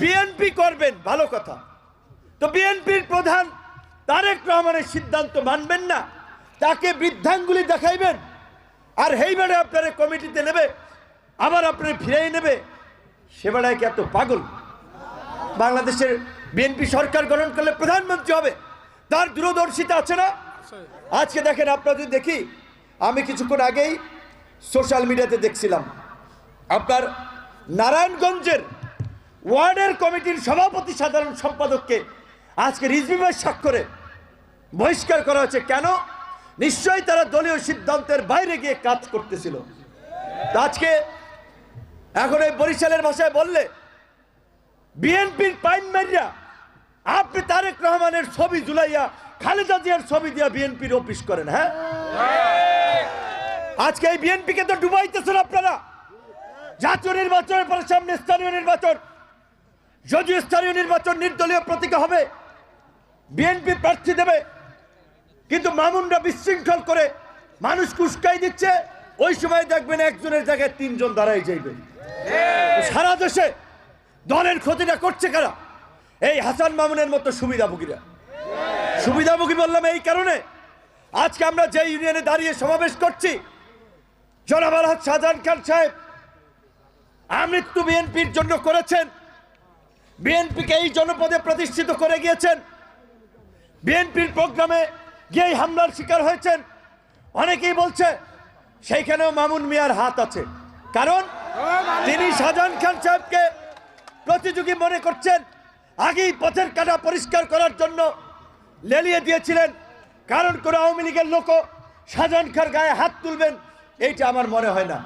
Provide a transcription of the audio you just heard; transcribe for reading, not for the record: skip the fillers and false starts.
BNP করবেন, ভালো কথা। তো বিএনপির প্রধান তারেক রহমানের সিদ্ধান্ত মানবেন না, তাকে বৃদ্ধাঙ্গুলি দেখাইবেন, আর হেইবারে আপনারা কমিটিতে নেবে, আবার আপনারা ফিরিয়ে নেবে। সে বেড়ায় কি এত পাগল? বাংলাদেশের বিএনপি সরকার গঠন করলে প্রধানমন্ত্রী হবে, তার দূরদর্শিতা আছে না? আজকে দেখেন, আপনারা যদি দেখি, আমি কিছুক্ষণ আগেই সোশ্যাল মিডিয়াতে দেখছিলাম, আপনার নারায়ণগঞ্জের ওয়ার্ডের কমিটির সভাপতি সাধারণ সম্পাদককে আজকে রিজভিমের স্বাক্ষরে বহিষ্কার করা হয়েছে। কেন? নিশ্চয়ই তারা দলীয় সিদ্ধান্তের বাইরে গিয়ে কাজ করতেছিল। আজকে এখন এই বরিশালের ভাষায় বললে, বিএনপির পাইন মারিয়া আপনি তারেক রহমানের ছবি ঝুলাইয়া খালেদা জিয়ার ছবি দিয়া বিএনপির অফিস করেন। হ্যাঁ, আজকে এই বিএনপিকে তো ডুবাইতেছেন আপনারা। জাতীয় নির্বাচনের পরে সামনে স্থানীয় নির্বাচন, যদিও স্থানীয় নির্বাচন নির্দলীয় প্রতীকে হবে, বিএনপি প্রার্থী দেবে, কিন্তু মামুনরা বিশৃঙ্খল করে মানুষ কুস্কাই দিচ্ছে। ওই সময় দেখবেন একজনের জায়গায় তিনজন দাঁড়াই যাইবে। সারা দেশে দলের ক্ষতিটা করছে কারা? এই হাসান মামুনের মতো সুবিধাভোগীরা। সুবিধাভোগী বললাম এই কারণে, আজকে আমরা যে ইউনিয়নে দাঁড়িয়ে সমাবেশ করছি, জনাব আলহাজ শাহজাহান খান সাহেব আমৃত্যু বিএনপির জন্য করেছেন, বিএনপিকে এই জনপদে প্রতিষ্ঠিত করে গিয়েছেন, বিএনপির প্রোগ্রামে গিয়ে হামলার শিকার হয়েছেন। অনেকেই বলছে সেইখানেও মামুন মিয়ার হাত আছে, কারণ তিনি শাহজাহান খান সাহেবকে প্রতিযোগী মনে করছেন। আগেই পথের কাটা পরিষ্কার করার জন্য লেলিয়ে দিয়েছিলেন, কারণ কোনো আওয়ামী লীগের লোক শাহজাহান খান গায়ে হাত তুলবেন এইটা আমার মনে হয় না।